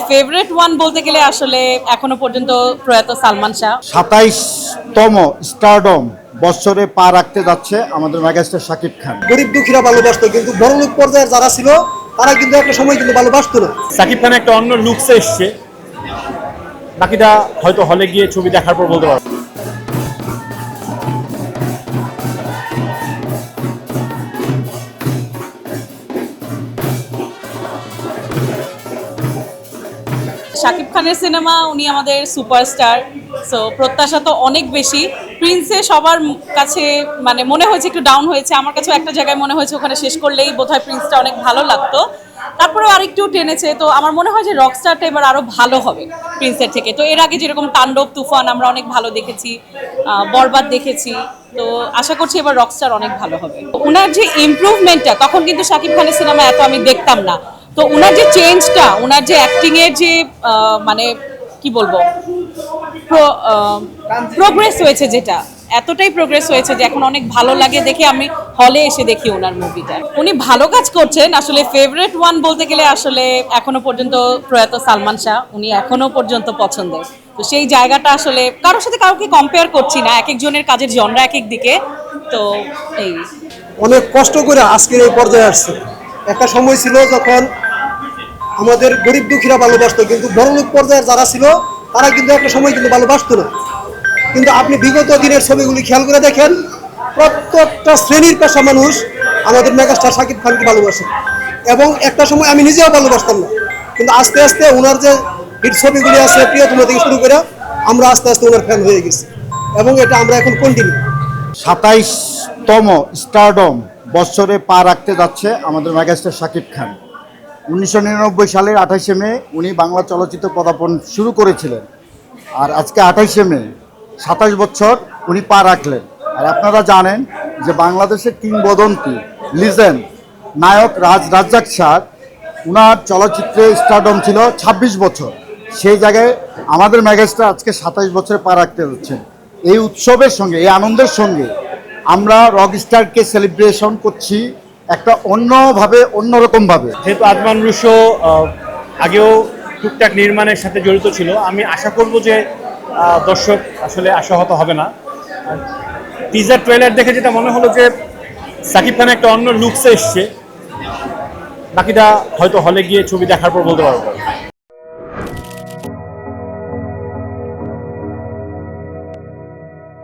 Favourite one বলতে গেলে আসলে এখনো পর্যন্ত প্রয়াত সালমান শাহ। 27তম স্টারডম বছরে পা রাখতে যাচ্ছে আমাদের মেগাস্টার শাকিব খান। গরিব দুঃখীরা ভালোবাসতো, কিন্তু বড়লোক পর্যায়ের যারা ছিল তারা কিন্তু একটা সময় কিন্তু ভালোবাসতো না। শাকিব খান একটা অন্য লুকসে এসছে, বাকিটা হয়তো হলে গিয়ে ছবি দেখার পর বলতে পারবো। শাকিব খানের সিনেমা, উনি আমাদের সুপারস্টার, সো প্রত্যাশা তো অনেক বেশি। প্রিন্সে সবার কাছে মানে মনে হয়েছে একটু ডাউন হয়েছে, আমার কাছেও একটা জায়গায় মনে হয়েছে ওখানে শেষ করলেই বোধহয় প্রিন্সটা অনেক ভালো লাগতো, তারপরেও আরেকটু টেনেছে। তো আমার মনে হয় যে রকস্টারটা এবার আরও ভালো হবে প্রিন্সের থেকে। তো এর আগে যেরকম তাণ্ডব তুফান আমরা অনেক ভালো দেখেছি, বরবাদ দেখেছি, তো আশা করছি এবার রকস্টার অনেক ভালো হবে। ওনার যে ইমপ্রুভমেন্টটা, তখন কিন্তু শাকিব খানের সিনেমা এত আমি দেখতাম না, তো ওনার যে চেঞ্জটা, ওনার যে অ্যাক্টিংয়ের যে মানে কি বলবো প্রোগ্রেস হয়েছে, যেটা এতটাই প্রোগ্রেস হয়েছে যে এখন অনেক ভালো লাগে দেখে। আমি হলে এসে দেখি ওনার মুভিটা, উনি ভালো কাজ করছেন। আসলে ফেভারিট ওয়ান বলতে গেলে আসলে এখনো পর্যন্ত প্রয়াত সালমান শাহ, উনি এখনো পর্যন্ত পছন্দের। তো সেই জায়গাটা আসলে কারোর সাথে কাউকে কম্পেয়ার করছি না, এক একজনের কাজের জনরা এক এক দিকে। তো এই অনেক কষ্ট করে আজকের এই পর্যায়ে আসছে। একটা সময় ছিল যখন আমাদের গরিব দুঃখীরা ভালোবাসতো, কিন্তু বড়লোক পর্যায়ের যারা ছিল তারা কিন্তু একটা সময় কিন্তু ভালোবাসতো না। কিন্তু আপনি বিগত দিনের ছবিগুলি খেয়াল করে দেখেন, প্রত্যেকটা শ্রেণীর পেশা মানুষ আমাদের মেগাস্টার শাকিব খানকে ভালোবাসে। এবং একটা সময় আমি নিজেও ভালোবাসতাম না, কিন্তু আস্তে আস্তে ওনার যে হিট ছবিগুলি আছে, প্রিয়তম থেকে শুরু করে, আমরা আস্তে আস্তে ওনার ফ্যান হয়ে গেছি, এবং এটা আমরা এখন কন্টিনিউ। 27তম স্টারডম বছরে পা রাখতে যাচ্ছে আমাদের মেগাস্টার শাকিব খান। 1999 সালের 28শে মে উনি বাংলা চলচ্চিত্র পদার্পণ শুরু করেছিলেন, আর আজকে 28শে মে 27 বছর উনি পা রাখলেন। আর আপনারা জানেন যে বাংলাদেশের কিংবদন্তি লিজেন্ড নায়ক রাজ্জাক শাহ, উনার চলচ্চিত্রে স্টারডম ছিল 26 বছর। সেই জায়গায় আমাদের মেগাস্টার আজকে 27 বছরে পা রাখতে যাচ্ছেন। এই উৎসবের সঙ্গে, এই আনন্দের সঙ্গে আমরা রকস্টারকে সেলিব্রেশন করছি একটা অন্যভাবে, অন্যরকমভাবে। যেহেতু আজমান রুশো আগেও টুকটাক নির্মাণের সাথে জড়িত ছিল, আমি আশা করব যে দর্শক আসলে আশাহত হবে না। টিজার ট্রেলার দেখে যেটা মনে হলো যে শাকিব খান একটা অন্য লুকসে এসছে, বাকিটা হয়তো হলে গিয়ে ছবি দেখার পর বলতে পারবো।